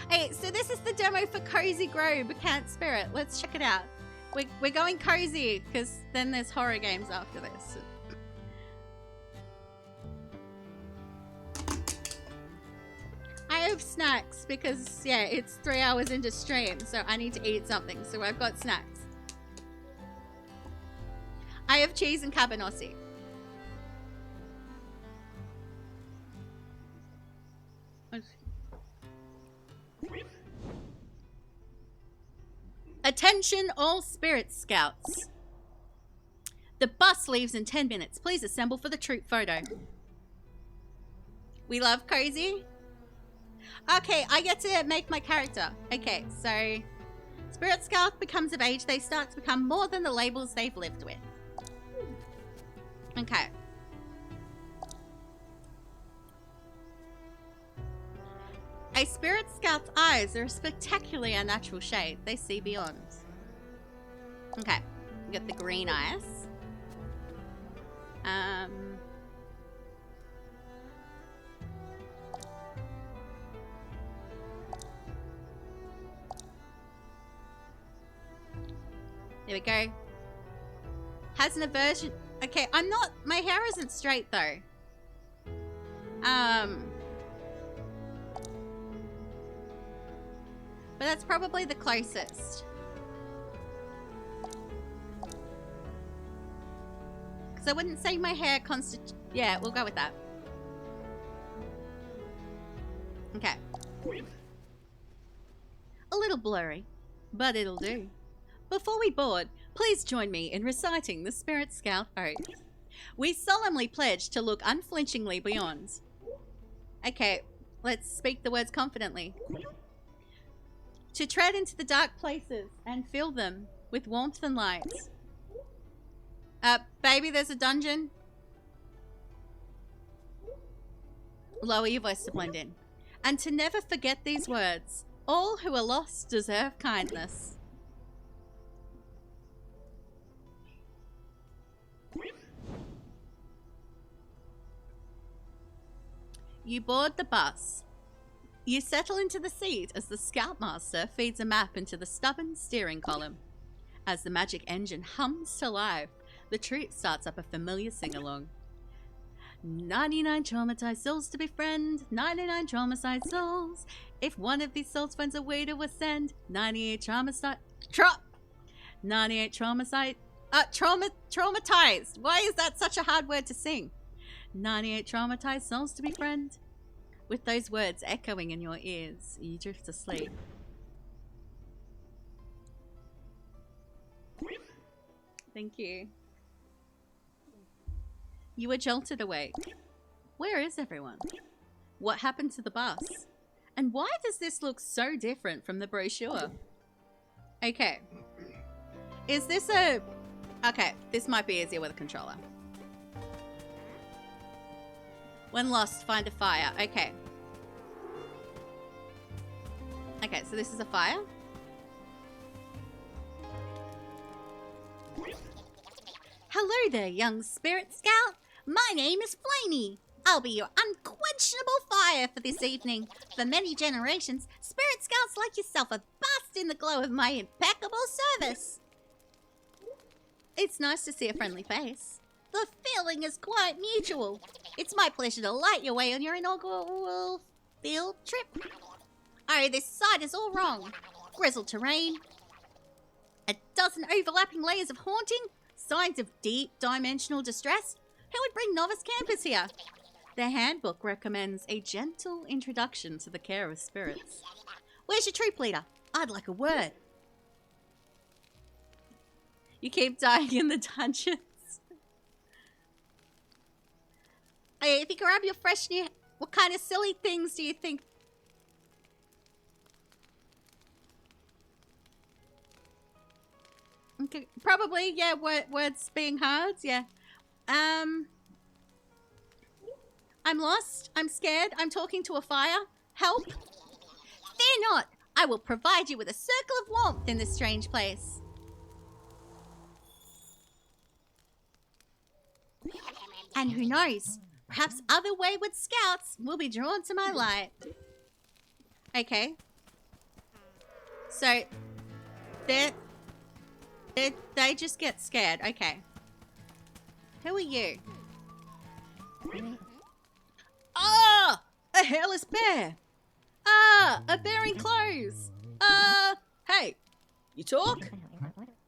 Hey, so this is the demo for Cozy Grove, a Cat Spirit. Let's check it out. We're going cozy, because then there's horror games after this. I have snacks because, yeah, it's 3 hours into stream, so I need to eat something, so I've got snacks. I have cheese and cabanossi. Attention all spirit scouts. The bus leaves in 10 minutes. Please assemble for the troop photo. We love cozy. Okay, I get to make my character. Okay, so Spirit Scout becomes of age. They start to become more than the labels they've lived with. Okay. A Spirit Scout's eyes are a spectacularly unnatural shade. They see beyond. Okay. We got the green eyes. There we go. Has an aversion. Okay, I'm not. My hair isn't straight though. But that's probably the closest. Because I wouldn't say my hair Yeah, we'll go with that. Okay. A little blurry, but it'll do. Before we board, please join me in reciting the Spirit Scout Oath. We solemnly pledge to look unflinchingly beyond. Okay, let's speak the words confidently. To tread into the dark places and fill them with warmth and light. Baby, there's a dungeon. Lower your voice to blend in. And to never forget these words. All who are lost deserve kindness. You board the bus. You settle into the seat as the Scoutmaster feeds a map into the stubborn steering column. As the magic engine hums to life, the troop starts up a familiar sing-along. 99 traumatized souls to befriend, 99 traumatized souls. If one of these souls finds a way to ascend, 98 traumatized. Traumatized. Why is that such a hard word to sing? 98 traumatized souls to befriend. With those words echoing in your ears, you drift asleep. Thank you. You were jolted awake. Where is everyone? What happened to the bus? And why does this look so different from the brochure? Okay. Is this a... Okay, this might be easier with a controller. When lost, find a fire. Okay. Okay, so this is a fire. Hello there, young Spirit Scout. My name is Flamey. I'll be your unquenchable fire for this evening. For many generations, Spirit Scouts like yourself have basked in the glow of my impeccable service. It's nice to see a friendly face. The feeling is quite mutual. It's my pleasure to light your way on your inaugural field trip. Oh, this site is all wrong. Grizzled terrain, a dozen overlapping layers of haunting, signs of deep dimensional distress. Who would bring novice campers here? The handbook recommends a gentle introduction to the care of spirits. Where's your troop leader? I'd like a word. You keep dying in the dungeons. Hey, if you grab your fresh new... What kind of silly things do you think? Okay, probably, yeah, words being hard, yeah. I'm lost. I'm scared. I'm talking to a fire. Help. Fear not. I will provide you with a circle of warmth in this strange place. And who knows? Perhaps other wayward scouts will be drawn to my light. Okay. So, they just get scared. Okay. Who are you? Ah! A hairless bear! Ah! A bear in clothes! Hey! You talk?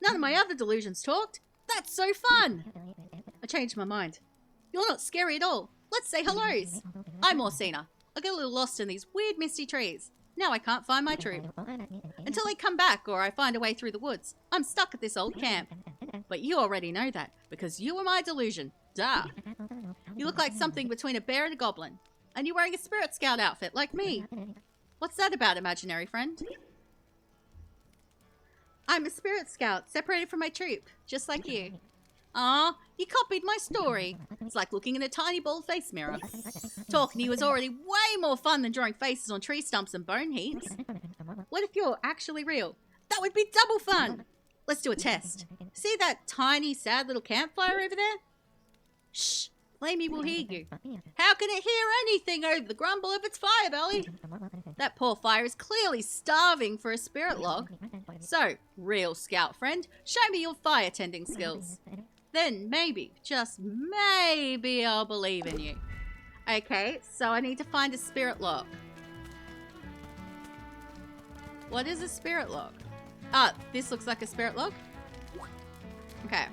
None of my other delusions talked. That's so fun! I changed my mind. You're not scary at all. Let's say hellos. I'm Orsina. I got a little lost in these weird misty trees. Now I can't find my troop. Until they come back or I find a way through the woods, I'm stuck at this old camp. But you already know that, because you are my delusion. Duh. You look like something between a bear and a goblin. And you're wearing a Spirit Scout outfit, like me. What's that about, imaginary friend? I'm a Spirit Scout, separated from my troop, just like you. Aw, you copied my story. It's like looking in a tiny bald face mirror. Talking to you is already way more fun than drawing faces on tree stumps and bone heaps. What if you're actually real? That would be double fun! Let's do a test. See that tiny, sad little campfire over there? Shh, Flamey will hear you. How can it hear anything over the grumble of its fire belly? That poor fire is clearly starving for a spirit log. So, real scout friend, show me your fire tending skills. Then maybe, just maybe I'll believe in you. Okay, so I need to find a spirit log. What is a spirit log? Ah, this looks like a spirit log? Okay.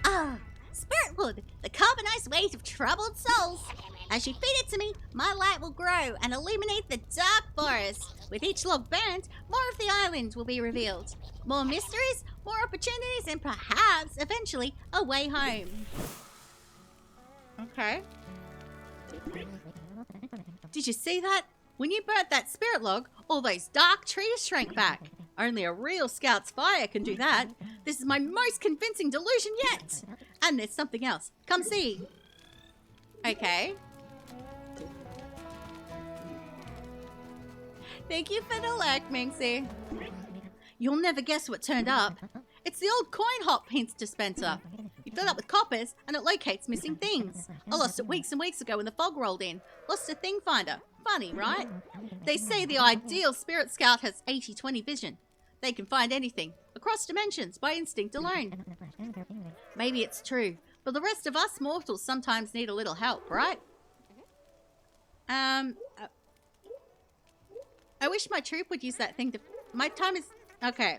Ah, spirit wood, the carbonized weight of troubled souls. As you feed it to me, my light will grow and illuminate the dark forest. With each log burned, more of the island will be revealed. More mysteries, more opportunities, and perhaps, eventually, a way home. Okay. Did you see that? When you burnt that spirit log, all those dark trees shrank back. Only a real scout's fire can do that. This is my most convincing delusion yet. And there's something else. Come see. Okay. Thank you for the like, Minxie. You'll never guess what turned up. It's the old coin hop hints dispenser. You fill it up with coppers and it locates missing things. I lost it weeks and weeks ago when the fog rolled in. Lost a thing finder. Funny, right? They say the ideal Spirit Scout has 80-20 vision. They can find anything, across dimensions, by instinct alone. Maybe it's true, but the rest of us mortals sometimes need a little help, right? I wish my troop would use that thing to... My time is... Okay.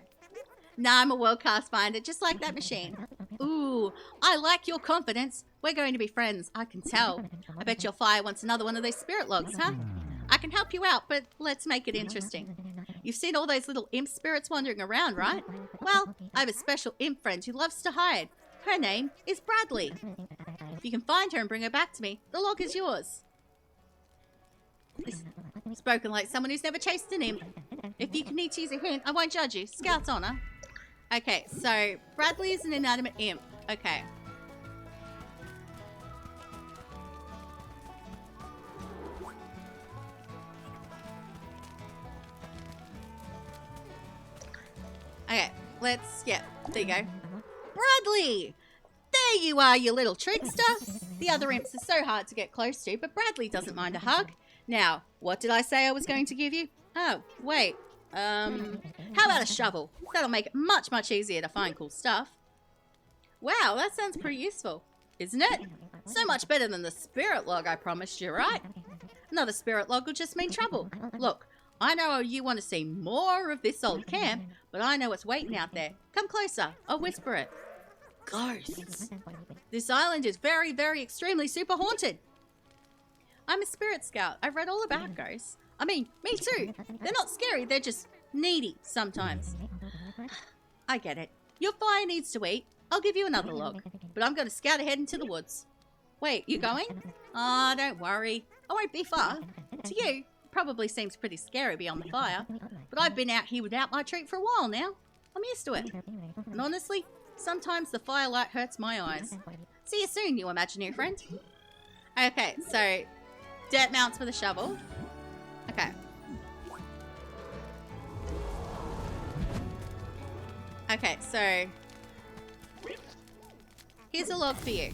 Nah, I'm a world-class finder, just like that machine. Ooh, I like your confidence. We're going to be friends, I can tell. I bet your fire wants another one of those spirit logs, huh? I can help you out, but let's make it interesting. You've seen all those little imp spirits wandering around, right? Well, I have a special imp friend who loves to hide. Her name is Bradley. If you can find her and bring her back to me, the log is yours. Spoken like someone who's never chased an imp. If you need to use a hint, I won't judge you. Scout's honor. Okay, so Bradley is an inanimate imp. Okay. Okay, there you go. Bradley! There you are, you little trickster. The other imps are so hard to get close to, but Bradley doesn't mind a hug. Now, what did I say I was going to give you? Oh, wait. How about a shovel? That'll make it much, much easier to find cool stuff. Wow, that sounds pretty useful, isn't it? So much better than the spirit log I promised you, right? Another spirit log will just mean trouble. Look, I know you want to see more of this old camp, but I know what's waiting out there. Come closer, I'll whisper it. Ghosts. This island is very, very extremely super haunted. I'm a spirit scout. I've read all about ghosts. I mean, me too. They're not scary, they're just needy sometimes. I get it. Your fire needs to eat. I'll give you another log, but I'm going to scout ahead into the woods. Wait, you going? Ah, don't worry. I won't be far. To you, it probably seems pretty scary beyond the fire, but I've been out here without my treat for a while now. I'm used to it. And honestly, sometimes the firelight hurts my eyes. See you soon, you imaginary friend. Okay, so dirt mounts with a shovel. Okay. Okay, so here's a log for you.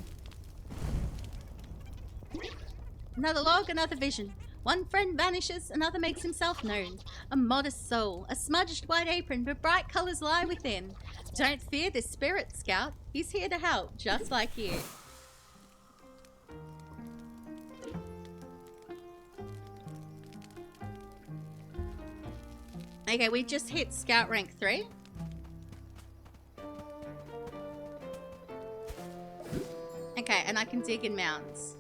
Another log, another vision. One friend vanishes, another makes himself known. A modest soul, a smudged white apron, but bright colours lie within. Don't fear this spirit scout, he's here to help, just like you. Okay, we just hit scout rank 3. Okay, and I can dig in mounds.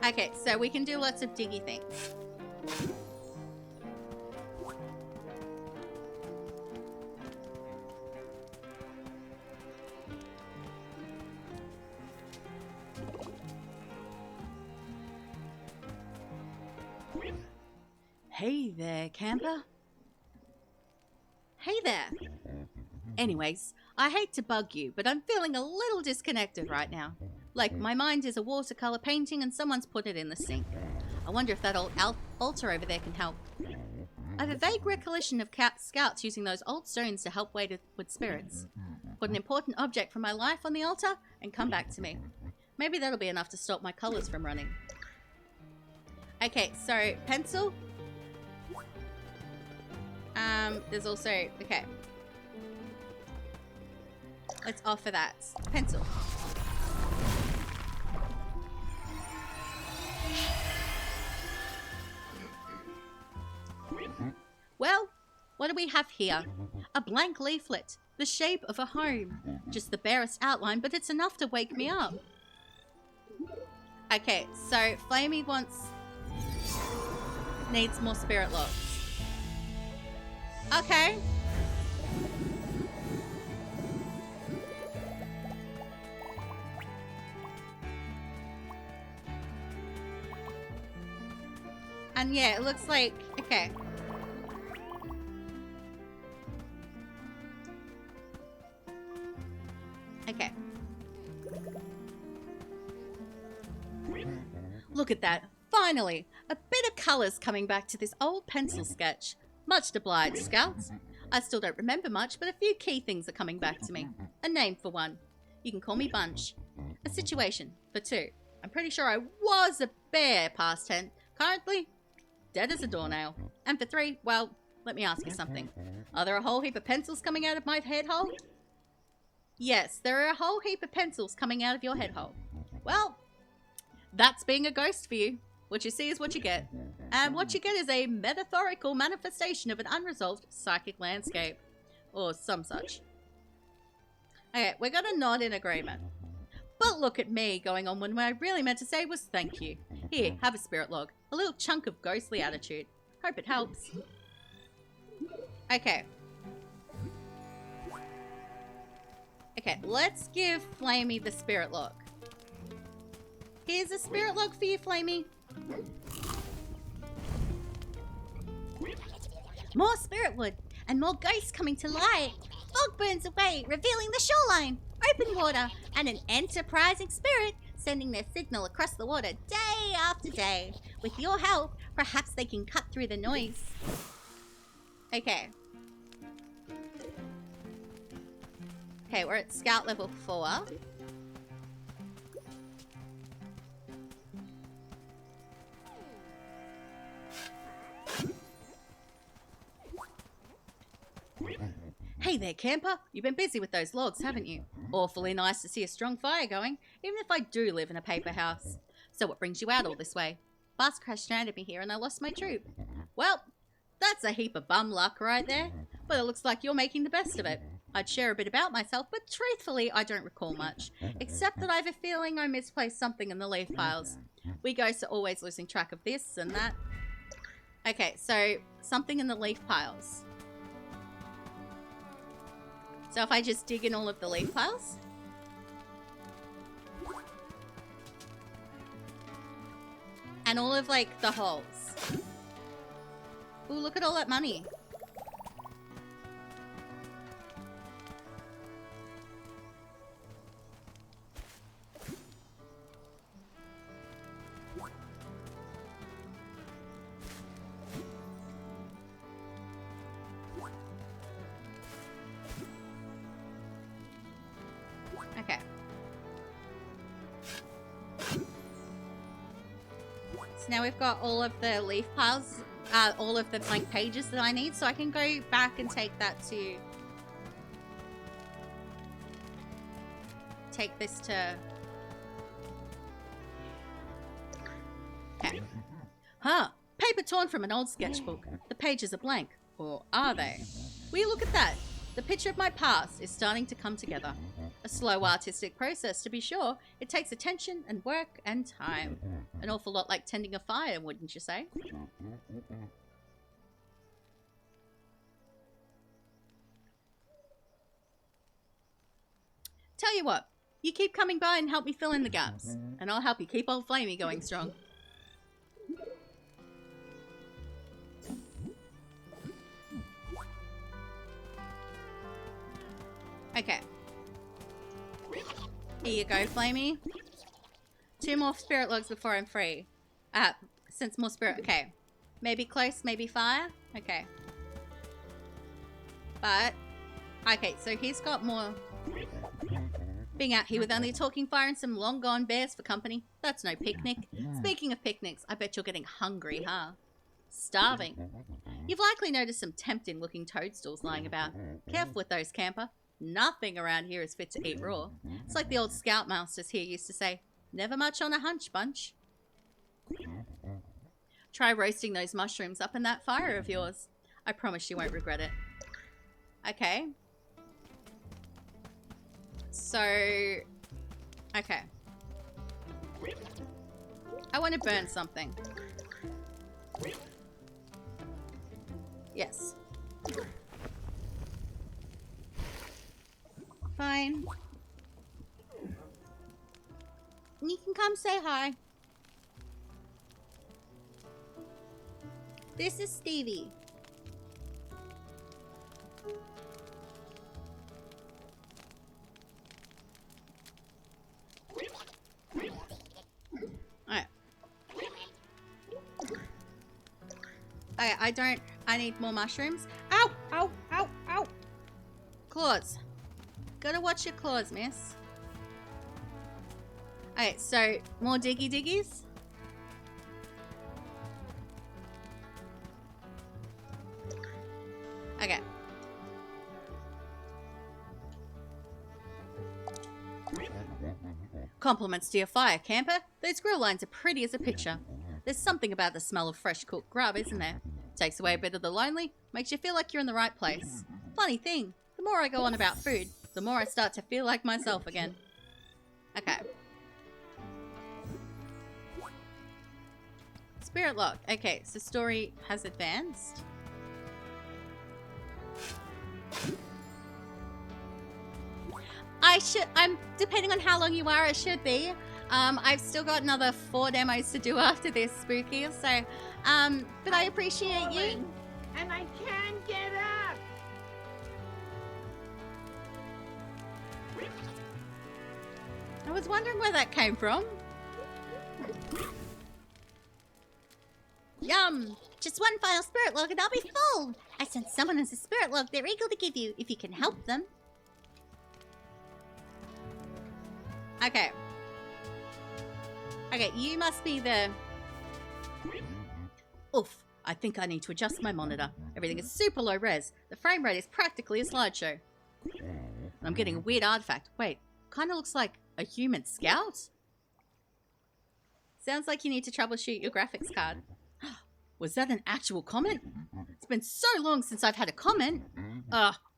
Okay, so we can do lots of diggy things. Hey there, camper. Hey there. Anyways, I hate to bug you, but I'm feeling a little disconnected right now. Like, my mind is a watercolor painting and someone's put it in the sink. I wonder if that old altar over there can help. I have a vague recollection of scouts using those old stones to help wade with spirits. Put an important object from my life on the altar and come back to me. Maybe that'll be enough to stop my colors from running. Okay, so pencil. There's also, okay. Let's offer that. Pencil. Well, what do we have here? A blank leaflet, the shape of a home. Just the barest outline, but it's enough to wake me up. Okay, so Flamey needs more spirit logs. Okay. And yeah, it looks like, okay. Okay. Look at that. Finally, a bit of colours coming back to this old pencil sketch. Much obliged, Scouts. I still don't remember much, but a few key things are coming back to me. A name for one. You can call me Bunch. A situation for 2. I'm pretty sure I was a bear past 10. Currently, dead as a doornail. And for 3, well, let me ask you something. Are there a whole heap of pencils coming out of my head hole? Yes, there are a whole heap of pencils coming out of your head hole. Well, that's being a ghost for you. What you see is what you get. And what you get is a metaphorical manifestation of an unresolved psychic landscape. Or some such. Okay, we're gonna nod in agreement. But look at me going on when what I really meant to say was thank you. Here, have a spirit log. A little chunk of ghostly attitude. Hope it helps. Okay. Okay, let's give Flamey the spirit log. Here's a spirit log for you, Flamey. More spirit wood and more ghosts coming to light. Fog burns away, revealing the shoreline, open water, and an enterprising spirit sending their signal across the water day after day. With your help, perhaps they can cut through the noise. Okay. Okay, we're at scout level 4. Hey there, camper. You've been busy with those logs, haven't you? Awfully nice to see a strong fire going, even if I do live in a paper house. So what brings you out all this way? Bus crash stranded me here and I lost my troop. Well, that's a heap of bum luck right there. But it looks like you're making the best of it. I'd share a bit about myself, but truthfully, I don't recall much. Except that I have a feeling I misplaced something in the leaf piles. We ghosts are always losing track of this and that. Okay, so something in the leaf piles. So if I just dig in all of the leaf piles. And all of, like, the holes. Ooh, look at all that money. Okay. So now we've got all of the leaf piles, all of the blank pages that I need, so I can go back and take that to... Take this to... Okay. Huh. Paper torn from an old sketchbook. The pages are blank. Or are they? Will you look at that? The picture of my past is starting to come together. A slow artistic process, to be sure. It takes attention and work and time. An awful lot like tending a fire, wouldn't you say? Tell you what, you keep coming by and help me fill in the gaps. And I'll help you keep old Flamey going strong. Okay. Here you go, Flamey. 2 more spirit logs before I'm free. Since more spirit... Okay. Maybe close, maybe fire? Okay. But... Okay, so he's got more... Being out here with only a talking fire and some long-gone bears for company. That's no picnic. Speaking of picnics, I bet you're getting hungry, huh? Starving. You've likely noticed some tempting-looking toadstools lying about. Careful with those, camper. Nothing around here is fit to eat raw. It's like the old scoutmasters here used to say, never much on a hunch bunch. Try roasting those mushrooms up in that fire of yours. I promise you won't regret it. Okay. So, okay. I want to burn something. Yes. Fine. You can come say hi. This is Stevie. Alright. Okay, I need more mushrooms. Ow! Ow! Ow! Ow! Claws. Gotta watch your claws, miss. Okay, so more diggy diggies. Okay. Compliments to your fire, camper. Those grill lines are pretty as a picture. There's something about the smell of fresh cooked grub, isn't there? Takes away a bit of the lonely, makes you feel like you're in the right place. Funny thing, the more I go on about food, the more I start to feel like myself again. Okay. Spirit log. Okay, so story has advanced. I'm depending on how long you are, it should be. I've still got another 4 demos to do after this, Spooky, so, but I appreciate you. And I can't get up! I was wondering where that came from. Yum! Just one final spirit log and I'll be full! I sense someone has a spirit log they're eager to give you, if you can help them. Okay. Okay, you must be the... Oof, I think I need to adjust my monitor. Everything is super low res. The frame rate is practically a slideshow. I'm getting a weird artifact. Wait, kind of looks like a human scout? Sounds like you need to troubleshoot your graphics card. Was that an actual comment? It's been so long since I've had a comment.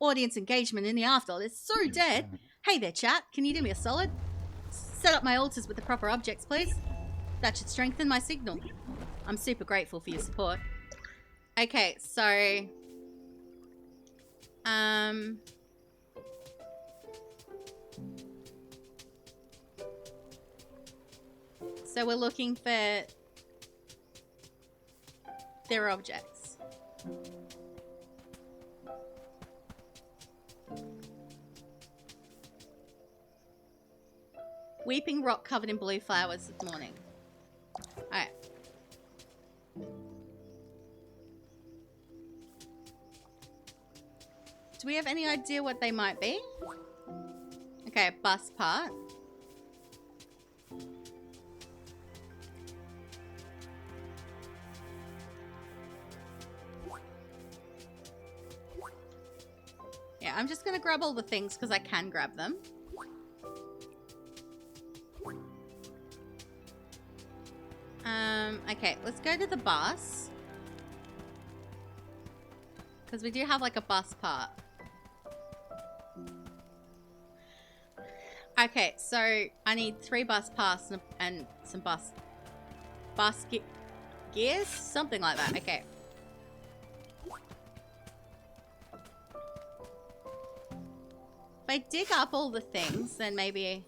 Audience engagement in the afterlife is so dead. Hey there, chat. Can you do me a solid? Set up my altars with the proper objects, please. That should strengthen my signal. I'm super grateful for your support. Okay, so... So we're looking for their objects. Weeping rock covered in blue flowers this morning. Alright. Do we have any idea what they might be? Okay, bus part. Yeah, I'm just gonna grab all the things because I can grab them. Okay, let's go to the bus. Because we do have like a bus part. Okay, so I need 3 bus pass and some bus gears? Something like that, okay. If I dig up all the things, then maybe...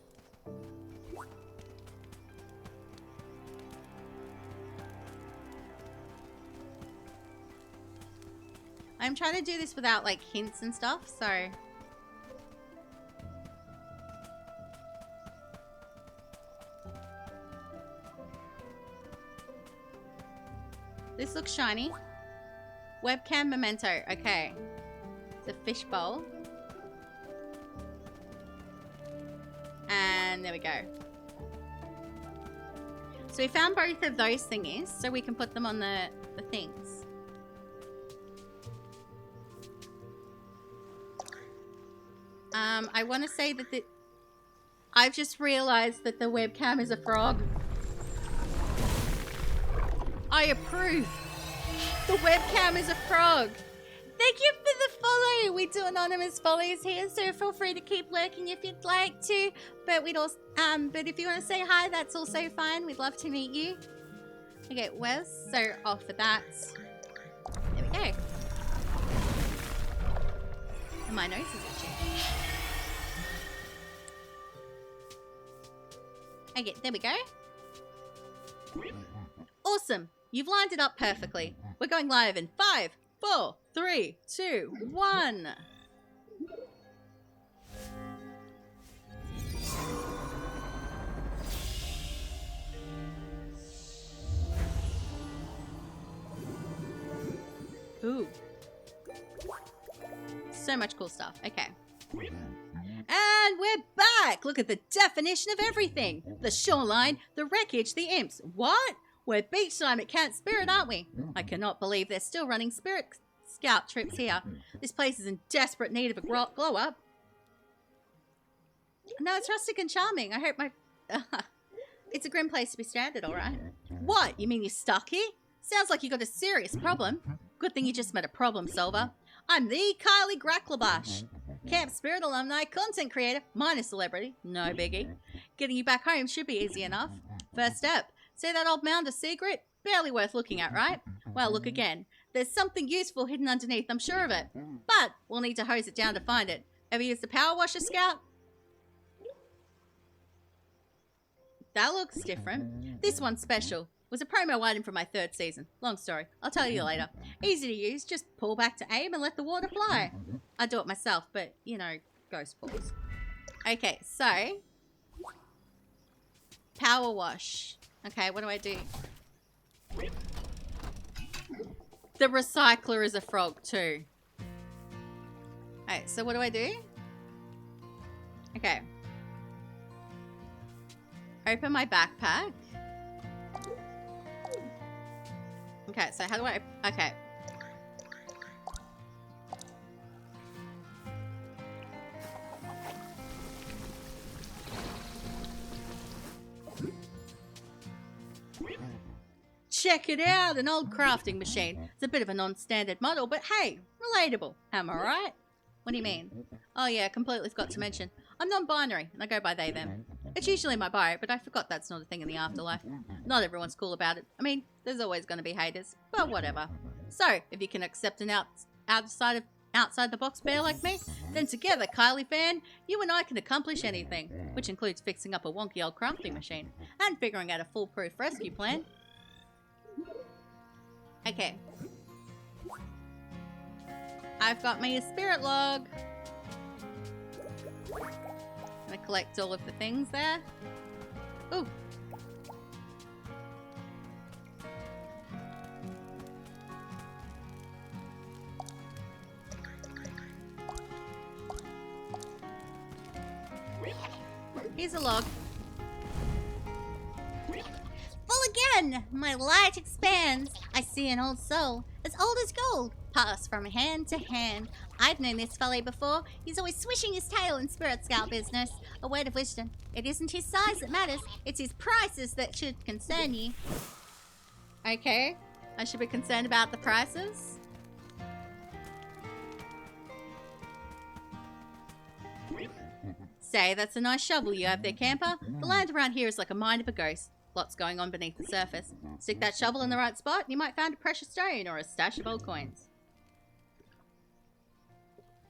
I'm trying to do this without like hints and stuff, so... This looks shiny. Webcam memento, okay. It's a fish bowl. And there we go. So we found both of those thingies, so we can put them on the things. I want to say that I've just realized that the webcam is a frog. I approve. The webcam is a frog. Thank you for the follow. We do anonymous follows here, so feel free to keep lurking if you'd like to. But we'd also, but if you want to say hi, that's also fine. We'd love to meet you. Okay, we're so off for that. There we go. And my nose is itching. Okay, there we go. Awesome. You've lined it up perfectly. We're going live in 5, 4, 3, 2, 1. Ooh. So much cool stuff. Okay. And we're back! Look at the definition of everything. The shoreline, the wreckage, the imps. What? We're beach time at Camp Spirit, aren't we? I cannot believe they're still running Spirit Scout trips here. This place is in desperate need of a glow-up. No, it's rustic and charming. I hope my... It's a grim place to be stranded, alright. What? You mean you're stuck here? Sounds like you got a serious problem. Good thing you just met a problem solver. I'm the Kylie Gracklabash. Camp Spirit alumni, content creator, minor celebrity, no biggie. Getting you back home should be easy enough. First step, see that old mound of secret? Barely worth looking at, right? Well, look again. There's something useful hidden underneath, I'm sure of it. But we'll need to hose it down to find it. Ever used a power washer, Scout? That looks different. This one's special. Was a promo item from my 3rd season. Long story. I'll tell you later. Easy to use. Just pull back to aim and let the water fly. I do it myself, but, you know, ghost balls. Okay, so. Power wash. Okay, what do I do? The recycler is a frog too. Alright, so what do I do? Okay. Open my backpack. Okay, so how do I... Okay. Check it out, an old crafting machine. It's a bit of a non-standard model, but hey, relatable. Am I right? What do you mean? Oh yeah, completely forgot to mention. I'm non-binary, and I go by they, them. It's usually my bio, but I forgot that's not a thing in the afterlife. Not everyone's cool about it. I mean, there's always going to be haters, but whatever. So, if you can accept an outside the box bear like me, then together, Kylie fan, you and I can accomplish anything, which includes fixing up a wonky old crafting machine and figuring out a foolproof rescue plan. Okay. I've got me a spirit log. I'm gonna collect all of the things there. Ooh. Here's a log. Full again! My light expands. I see an old soul, as old as gold, pass from hand to hand. I've known this fellow before. He's always swishing his tail in Spirit Scout business. A word of wisdom. It isn't his size that matters. It's his prices that should concern you. Okay. I should be concerned about the prices. Say, that's a nice shovel you have there, camper. The land around here is like a mind of a ghost. Lots going on beneath the surface. Stick that shovel in the right spot and you might find a precious stone or a stash of old coins.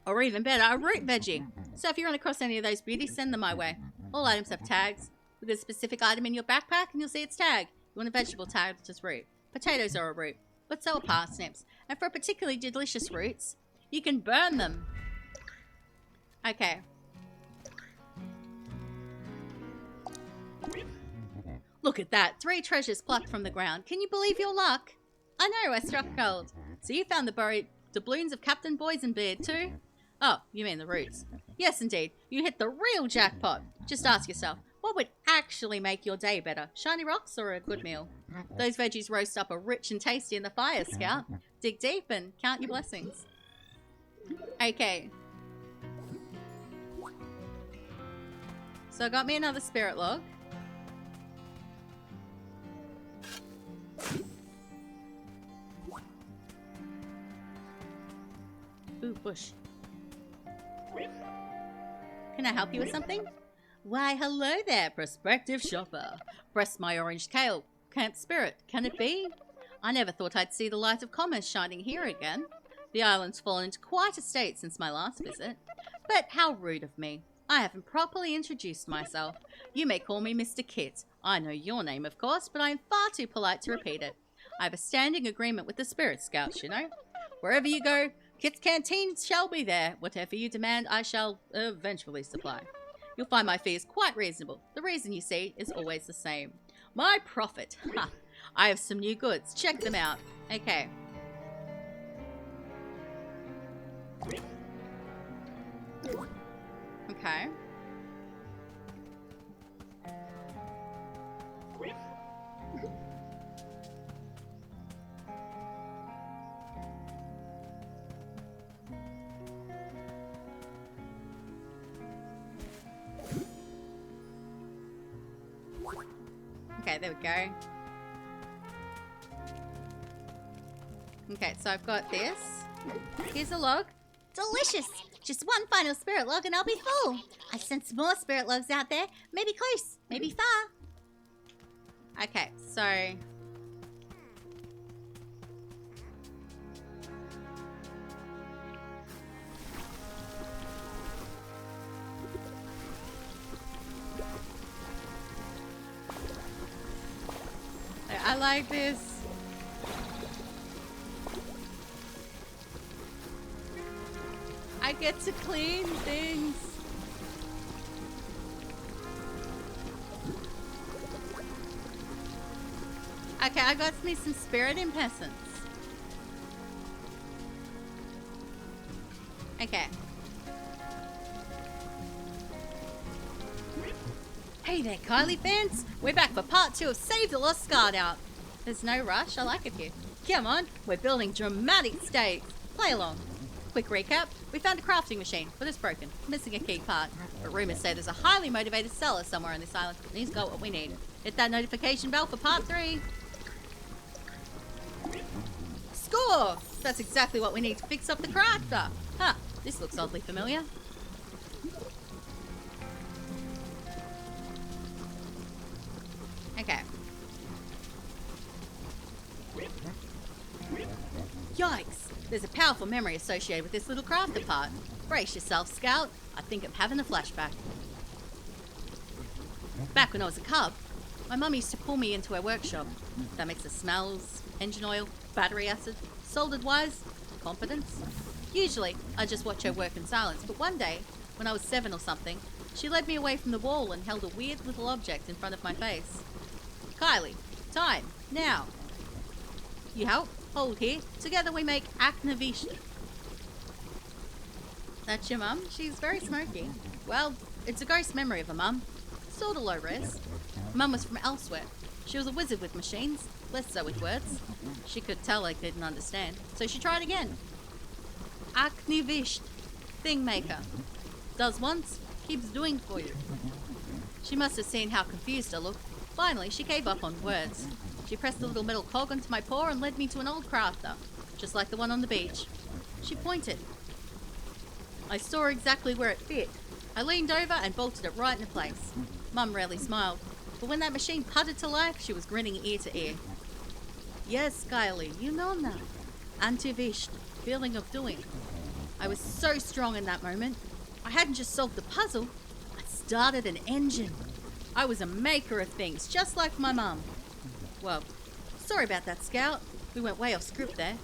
Or even better, a root veggie. So if you run across any of those beauties, send them my way. All items have tags. Look at a specific item in your backpack and you'll see its tag. You want a vegetable tag, just root. Potatoes are a root, but so are parsnips. And for particularly delicious roots, you can burn them. Okay. Look at that. 3 treasures plucked from the ground. Can you believe your luck? I know, I struck gold. So you found the buried doubloons of Captain Boysenbeard too? Oh, you mean the roots. Yes, indeed. You hit the real jackpot. Just ask yourself, what would actually make your day better? Shiny rocks or a good meal? Those veggies roast up are rich and tasty in the fire, Scout. Dig deep and count your blessings. Okay. So I got me another spirit log. Ooh, bush. Can I help you with something? Why, hello there, prospective shopper. Press my orange kale. Camp spirit, can it be? I never thought I'd see the light of commerce shining here again. The island's fallen into quite a state since my last visit. But how rude of me. I haven't properly introduced myself. You may call me Mr. Kit. I know your name, of course, but I am far too polite to repeat it. I have a standing agreement with the Spirit Scouts, you know. Wherever you go, Kit's Canteen shall be there. Whatever you demand, I shall eventually supply. You'll find my fee is quite reasonable. The reason, you see, is always the same. My profit. Ha! I have some new goods. Check them out. Okay. Okay. Okay, there we go. Okay, so I've got this. Here's a log. Delicious! Just one final spirit log and I'll be full. I sense more spirit logs out there. Maybe close, maybe far. Okay, so... I like this. I get to clean things. Okay, I got me some spirit impessence. Okay. Hey there, Kylie fans! We're back for part 2 of Save the Lost Scout Out. There's no rush, I like it here. Come on, we're building dramatic stakes. Play along. Quick recap, we found a crafting machine, but it's broken, missing a key part. But rumors say there's a highly motivated seller somewhere on this island, and he's got what we need. Hit that notification bell for part 3. Score! That's exactly what we need to fix up the crafter. Huh, this looks oddly familiar. Okay. Yikes! There's a powerful memory associated with this little crafter part. Brace yourself, Scout. I think I'm having a flashback. Back when I was a cub, my mum used to pull me into her workshop. That mix of smells, engine oil, battery acid, soldered wires, confidence. Usually, I just watch her work in silence, but one day, when I was 7 or something, she led me away from the wall and held a weird little object in front of my face. Kylie, time, now. You help, hold here, together we make Aknavish. That's your mum? She's very smoky. Well, it's a ghost memory of a mum. Sorta low res. Mum was from elsewhere. She was a wizard with machines, less so with words. She could tell I didn't understand, so she tried again. Aknivisht, thing maker. Does once, keeps doing for you. She must have seen how confused I looked. Finally, she gave up on words. She pressed a little metal cog onto my paw and led me to an old crafter, just like the one on the beach. She pointed. I saw exactly where it fit. I leaned over and bolted it right into place. Mum rarely smiled, but when that machine puttered to life, she was grinning ear to ear. Yes, Kylie, you know now. Antivisht, feeling of doing. I was so strong in that moment. I hadn't just solved the puzzle, I started an engine. I was a maker of things, just like my mum. Well, sorry about that, Scout. We went way off script there.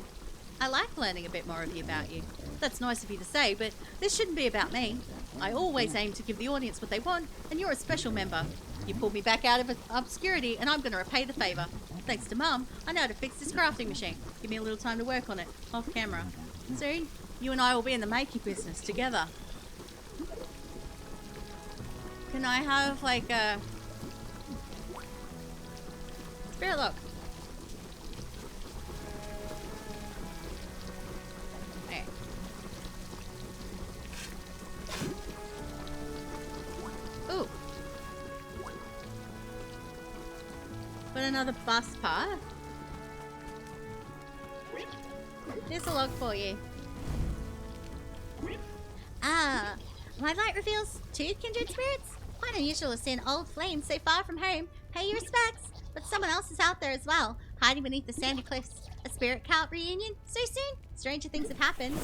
I like learning a bit more about you. That's nice of you to say, but this shouldn't be about me. I always aim to give the audience what they want, and you're a special member. You pulled me back out of obscurity, and I'm going to repay the favour. Thanks to Mum, I know how to fix this crafting machine. Give me a little time to work on it, off camera. Soon, you and I will be in the making business together. Can I have, like, a spirit lock? Okay. Ooh. But another bus part. Here's a log for you. Ah, my light reveals 2 kindred spirits. Quite unusual to see an old flame so far from home. Pay your respects. But someone else is out there as well, hiding beneath the sandy cliffs. A spirit cult reunion? So soon? Stranger things have happened.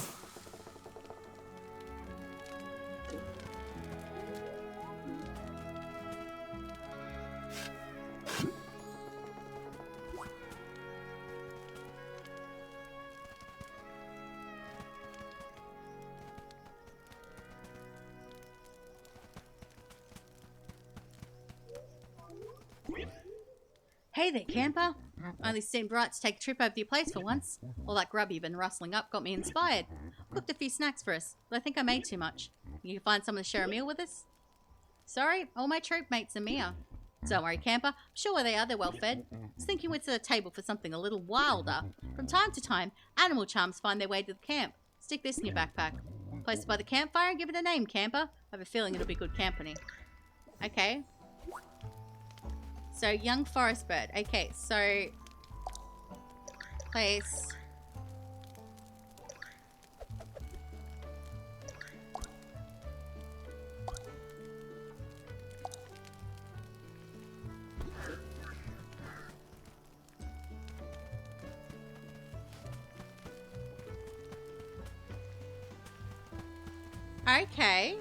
Hey there, camper. Only seemed right to take a trip over to your place for once. All that grub you've been rustling up got me inspired. Cooked a few snacks for us, but I think I made too much. You can find someone to share a meal with us? Sorry, all my troop mates are here. Don't worry, camper. I'm sure where they are, they're well fed. I was thinking we'd set a table for something a little wilder. From time to time, animal charms find their way to the camp. Stick this in your backpack. Place it by the campfire and give it a name, camper. I have a feeling it'll be good company. Okay. So, young forest bird. Okay, so... Place... Okay.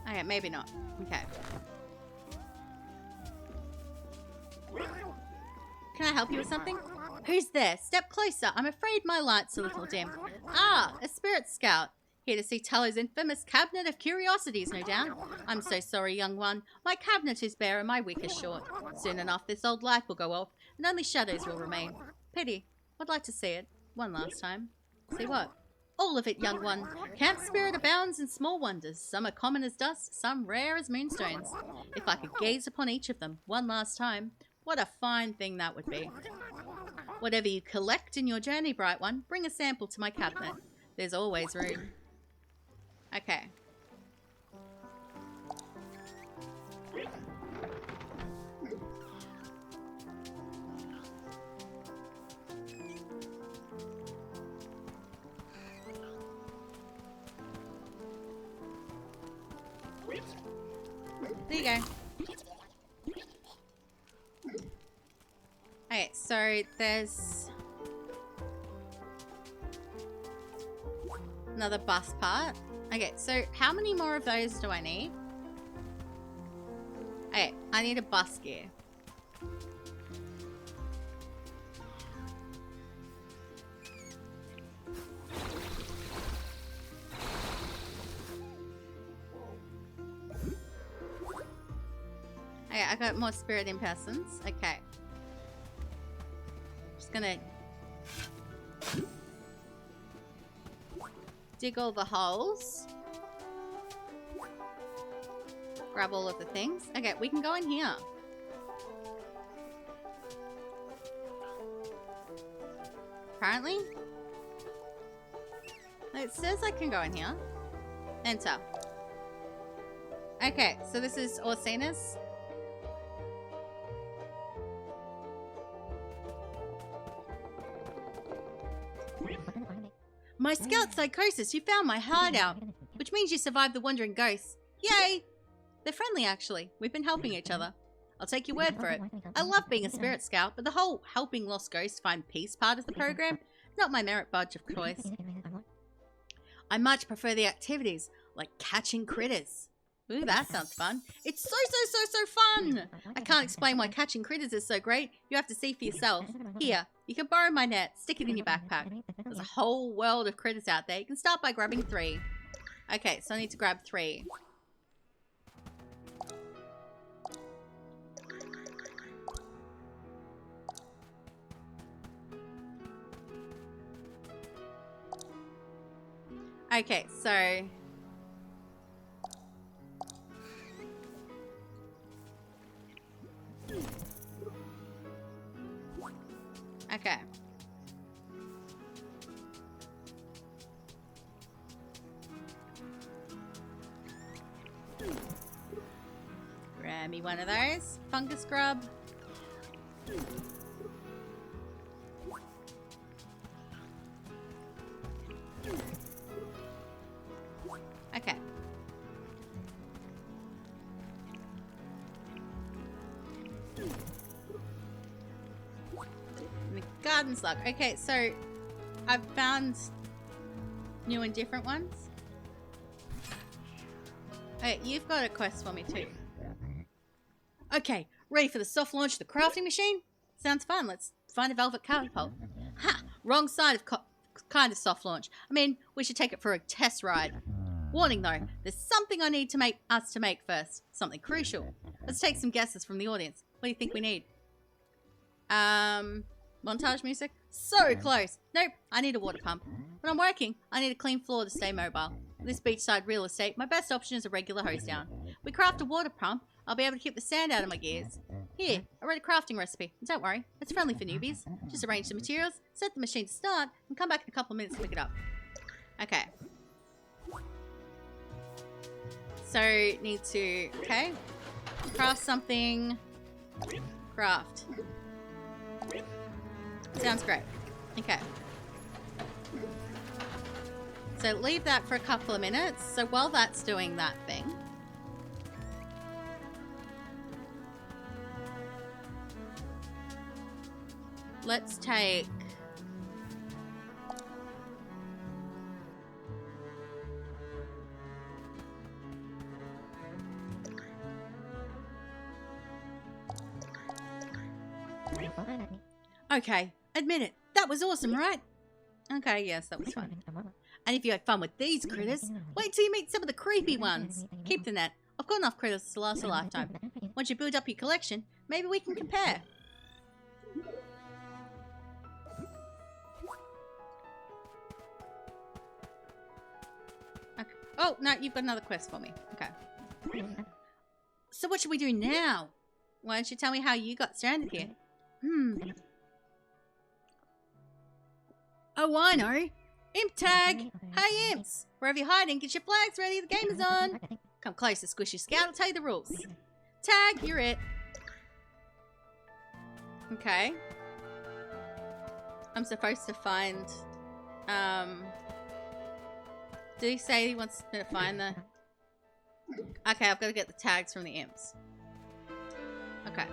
Okay, maybe not. Okay. Can I help you with something? Who's there? Step closer. I'm afraid my light's a little dim. Ah, a spirit scout. Here to see Tallo's infamous cabinet of curiosities, no doubt. I'm so sorry, young one. My cabinet is bare and my wick is short. Soon enough, this old light will go off, and only shadows will remain. Pity. I'd like to see it. One last time. See what? All of it, young one. Camp spirit abounds in small wonders. Some are common as dust, some rare as moonstones. If I could gaze upon each of them one last time, what a fine thing that would be. Whatever you collect in your journey, bright one, bring a sample to my cabinet. There's always room. Okay. There you go. Okay, so there's another bus part. Okay, so how many more of those do I need? Okay, I need a bus gear. Okay, I got more spirit in persons. Okay. Just gonna dig all the holes. Grab all of the things. Okay, we can go in here. Apparently. It says I can go in here. Enter. Okay, so this is Orsina's. My scout psychosis, you found my hideout, which means you survived the wandering ghosts. Yay! They're friendly, actually. We've been helping each other. I'll take your word for it. I love being a spirit scout, but the whole helping lost ghosts find peace part of the program, not my merit badge of choice. I much prefer the activities, like catching critters. Ooh, that sounds fun. It's so fun! I can't explain why catching critters is so great. You have to see for yourself. Here, you can borrow my net, stick it in your backpack. There's a whole world of critters out there. You can start by grabbing 3. Okay, so I need to grab 3. Okay, so... Okay. Grab me one of those. Fungus grub. Okay. And the garden slug. Okay, so I've found new and different ones. Hey, you've got a quest for me too. Okay, ready for the soft launch of the crafting machine? Sounds fun. Let's find a velvet catapult. Ha! Wrong side of kind of soft launch. I mean, we should take it for a test ride. Warning though, there's something I need to make first. Something crucial. Let's take some guesses from the audience. What do you think we need? Montage music? So close. Nope, I need a water pump. When I'm working, I need a clean floor to stay mobile. In this beachside real estate, my best option is a regular hose down. We craft a water pump, I'll be able to keep the sand out of my gears. Here, I read a crafting recipe. Don't worry, it's friendly for newbies. Just arrange the materials, set the machine to start, and come back in a couple of minutes to pick it up. Okay. So, need to, okay. Craft something. Craft. Sounds great. Okay. So leave that for a couple of minutes. So while that's doing that thing. Let's take... Okay, admit it. That was awesome, right? Okay, yes, that was fun. And if you had fun with these critters, wait till you meet some of the creepy ones. Keep the net. I've got enough critters to last a lifetime. Once you build up your collection, maybe we can compare. Okay. Oh, no, you've got another quest for me. Okay. So what should we do now? Why don't you tell me how you got stranded here? Oh, I know. Imp tag! Hey, imps! Wherever you're hiding, get your flags ready. The game is on. Come closer, Squishy Scout. I'll tell you the rules. Tag, you're it. Okay. I'm supposed to find... Did he say he wants me to find the... Okay, I've got to get the tags from the imps. Okay.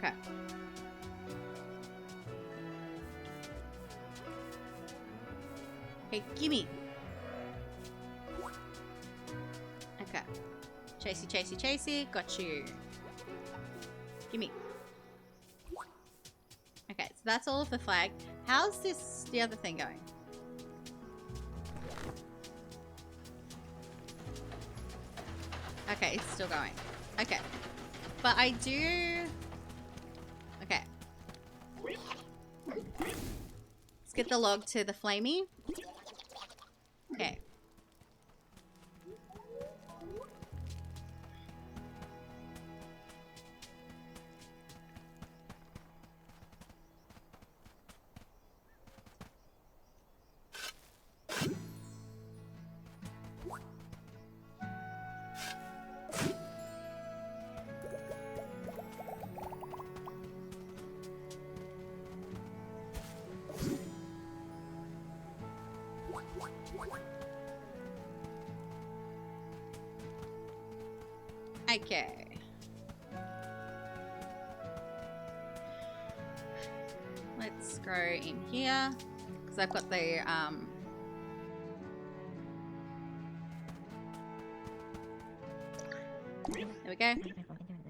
Okay. Okay, gimme. Okay. Chasey, chasey, chasey. Got you. Gimme. Okay, so that's all of the flag. How's the other thing going? Okay, it's still going. Okay. But I do... Okay. Let's get the log to the flamey. Okay. Okay. Let's go in here because I've got the there we go.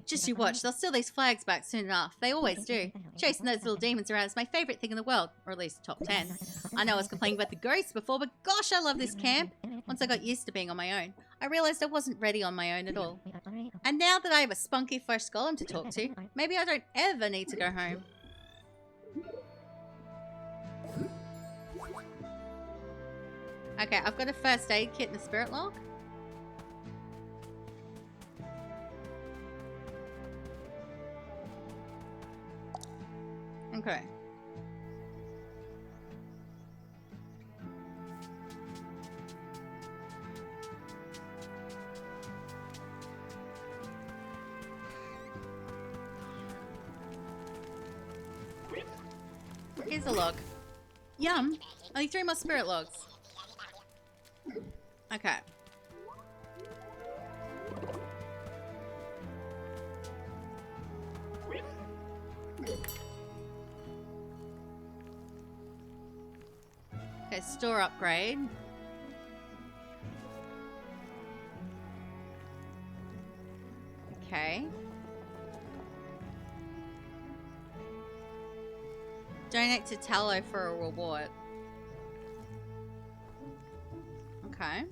Just you watch, they'll steal these flags back soon enough. They always do. Chasing those little demons around is my favorite thing in the world, or at least top 10. I know I was complaining about the ghosts before, but gosh, I love this camp. Once I got used to being on my own, I realized I wasn't ready on my own at all. And now that I have a spunky fresh golem to talk to, maybe I don't ever need to go home. Okay, I've got a first aid kit and a spirit log. Okay. Here's a log. Yum! Only 3 more spirit logs. Okay. Okay, store upgrade. Okay. Donate to Tallow for a reward. Okay.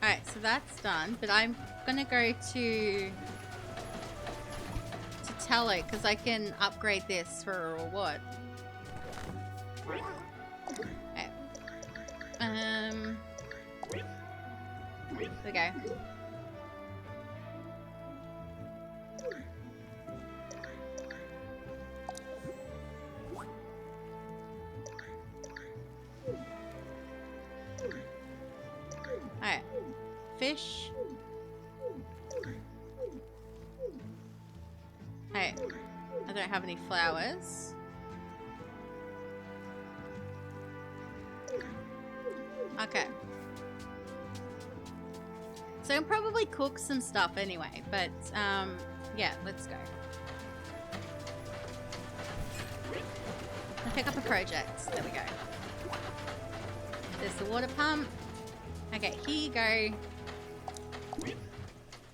Alright, so that's done, but I'm gonna go to Tallow because I can upgrade this for a reward. Okay. There we go. Alright. Fish. Hey, I don't have any flowers. Okay. So I'll probably cook some stuff anyway, but yeah, let's go. I'll pick up a project. There we go. There's the water pump. Okay, here you go.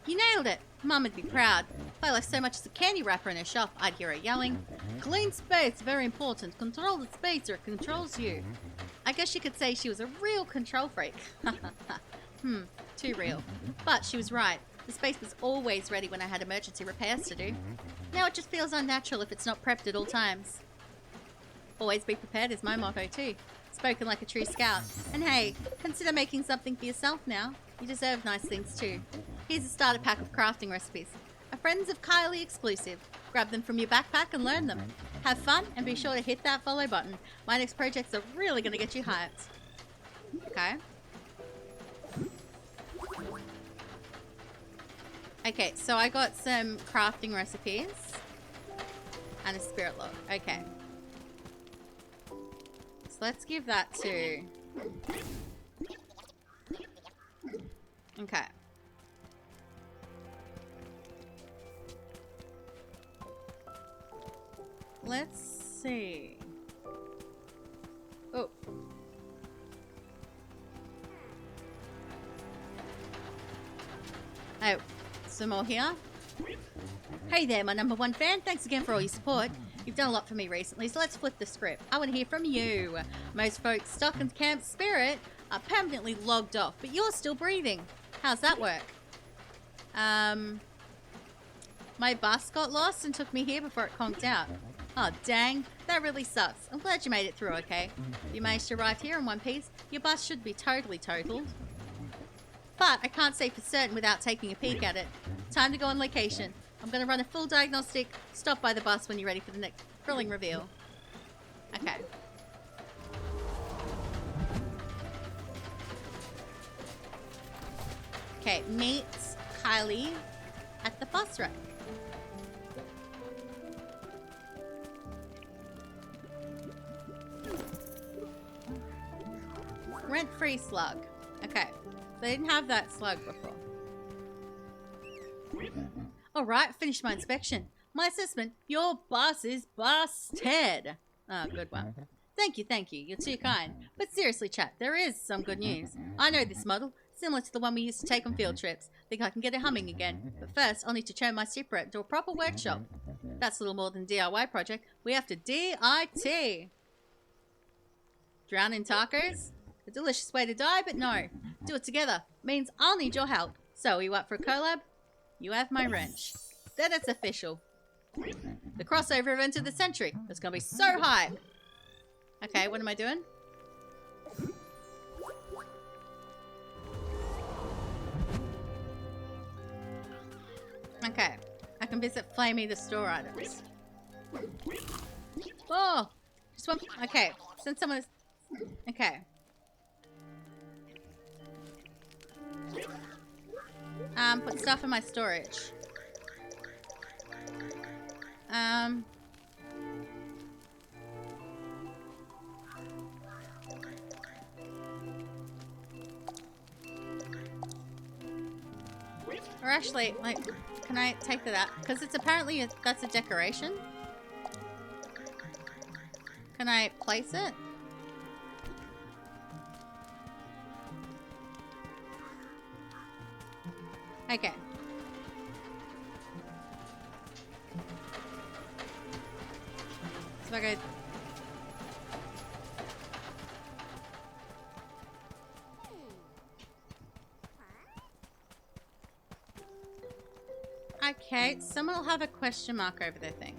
You nailed it! Mum would be proud. If I left so much as a candy wrapper in her shop, I'd hear her yelling, "Clean space, very important. Control the space or it controls you." I guess you could say she was a real control freak. Too real. But she was right. The space was always ready when I had emergency repairs to do. Now it just feels unnatural if it's not prepped at all times. Always be prepared is my motto too. Spoken like a true scout. And hey, consider making something for yourself now. You deserve nice things too. Here's a starter pack of crafting recipes. A Friends of Kylie exclusive. Grab them from your backpack and learn them. Have fun and be sure to hit that follow button. My next projects are really going to get you hyped. Okay. Okay, so I got some crafting recipes and a spirit log. Okay. So let's give that to... Okay. Let's see. Oh. Oh, some more here. Hey there, my #1 fan. Thanks again for all your support. You've done a lot for me recently, so let's flip the script. I want to hear from you. Most folks stuck in Camp Spirit are permanently logged off, but you're still breathing. How's that work? My bus got lost and took me here before it conked out. Oh, dang. That really sucks. I'm glad you made it through okay. You managed to arrive here in one piece. Your bus should be totally totaled. But I can't say for certain without taking a peek at it. Time to go on location. I'm going to run a full diagnostic. Stop by the bus when you're ready for the next thrilling reveal. Okay. Okay, meet Kylie at the bus rack. Rent-free slug. Okay. They didn't have that slug before. Alright, finished my inspection. My assessment, your bus is busted. Oh, good one. Thank you, you're too kind. But seriously, chat, there is some good news. I know this model, similar to the one we used to take on field trips. Think I can get it humming again. But first, I'll need to turn my Cypret into a proper workshop. That's a little more than a DIY project. We have to DIT. Drown in tacos? A delicious way to die, but no. Do it together. Means I'll need your help. So, you up for a collab? You have my wrench. Then it's official. The crossover event of the century. It's gonna be so hype. Okay, what am I doing? Okay. I can visit Flamey the store items. Oh! Just one. Okay. Since someone is. Okay. Put stuff in my storage. Or actually, like, can I take that out? Because it's apparently, that's a decoration. Can I place it? Okay. So I go... Okay, someone will have a question mark over their thing.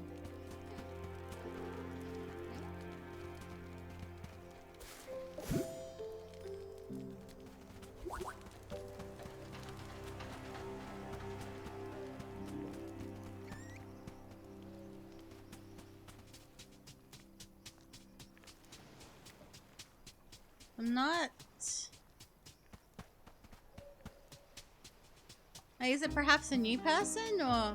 I'm not... Is it perhaps a new person, or...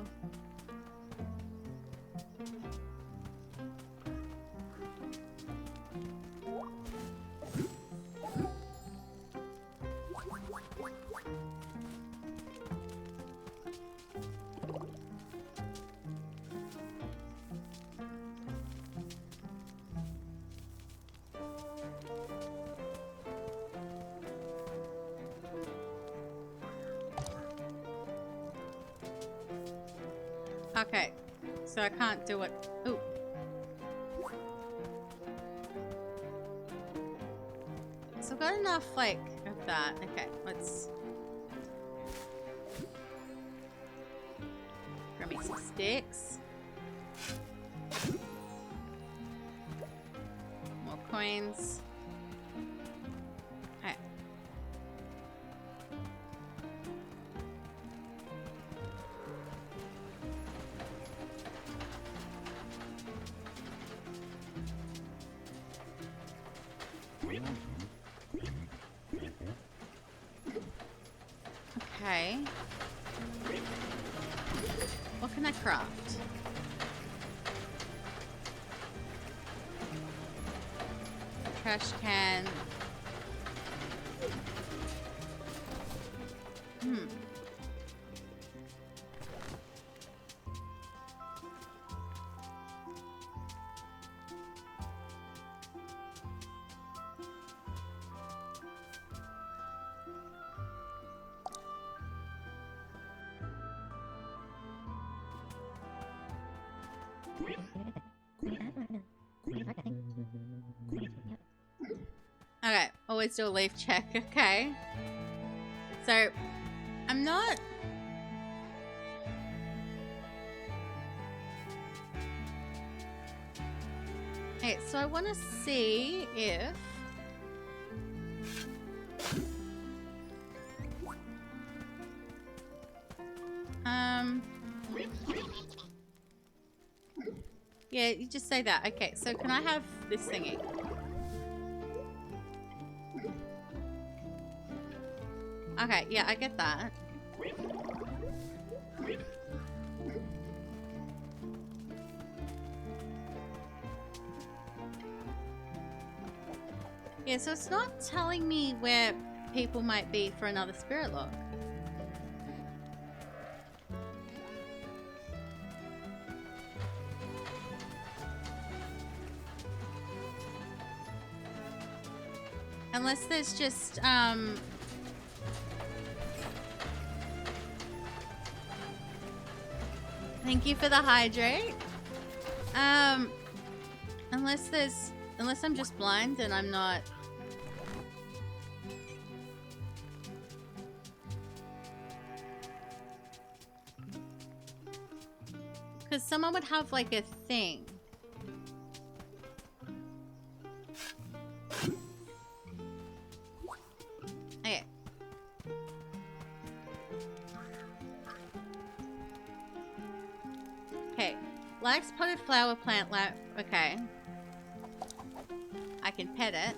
Okay, so I can't do it. Ooh. So I've got enough, like, of that. Okay, let's... Grab me some sticks. More coins. Okay. Okay. What can I craft? Trash can. Okay, always do a leaf check. Okay. So, I'm not... Okay, so I want to see if... Yeah, you just say that. Okay, so can I have this thingy? Okay, yeah, I get that. Yeah, so it's not telling me where people might be for another spirit log. Unless there's just, thank you for the hydrate. Unless I'm just blind and I'm not... Because someone would have, like, a thing. Okay. Okay. Likes potted flower plant okay. I can pet it.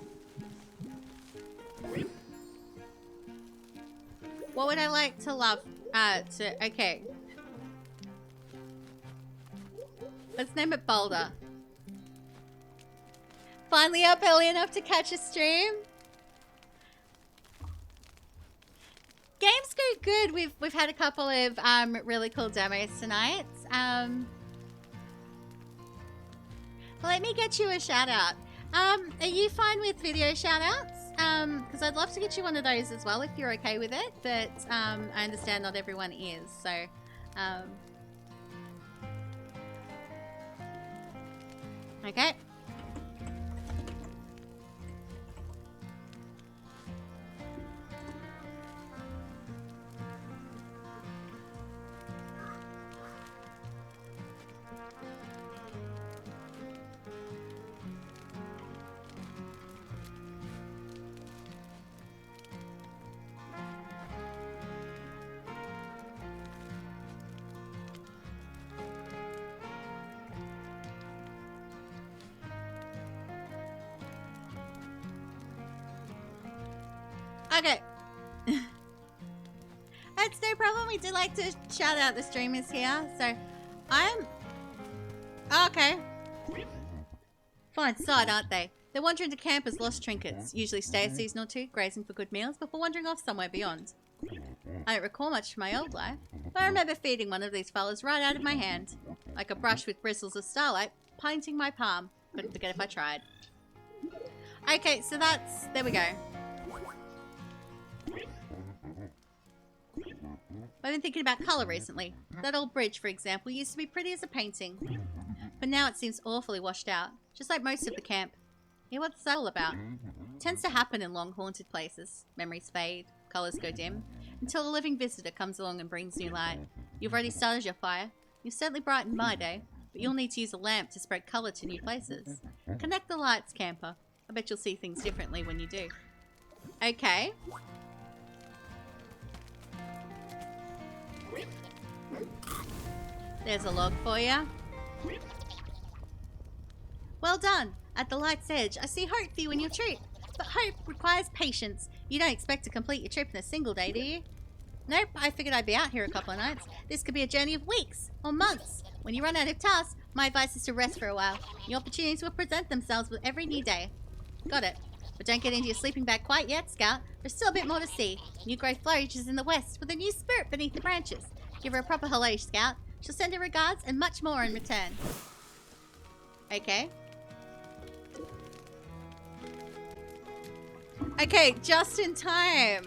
What would I like to love? Okay. Let's name it Boulder. Finally up early enough to catch a stream. Games go good. We've had a couple of really cool demos tonight. Let me get you a shout out. Are you fine with video shout outs? Because I'd love to get you one of those as well if you're okay with it. But I understand not everyone is. So, okay. Okay. That's no problem. We do like to shout out the streamers here. So, okay. Fine side, aren't they? They're wandering to camp as lost trinkets. Usually stay a season or two, grazing for good meals, before wandering off somewhere beyond. I don't recall much from my old life, but I remember feeding one of these fellas right out of my hand. Like a brush with bristles of starlight, painting my palm. Couldn't forget if I tried. Okay, so that's... There we go. I've been thinking about colour recently. That old bridge, for example, used to be pretty as a painting. But now it seems awfully washed out, just like most of the camp. Yeah, what's that all about? It tends to happen in long haunted places. Memories fade, colours go dim, until a living visitor comes along and brings new light. You've already started your fire. You've certainly brightened my day, but you'll need to use a lamp to spread colour to new places. Connect the lights, camper. I bet you'll see things differently when you do. Okay. There's a log for you. Well done. At the light's edge, I see hope for you and your trip. But hope requires patience. You don't expect to complete your trip in a single day, do you? Nope, I figured I'd be out here a couple of nights. This could be a journey of weeks or months. When you run out of tasks, my advice is to rest for a while. New opportunities will present themselves with every new day. Got it. But don't get into your sleeping bag quite yet, Scout. There's still a bit more to see. New growth flourishes in the west with a new spirit beneath the branches. Give her a proper hello, Scout. She'll send her regards and much more in return. Okay. Okay, just in time.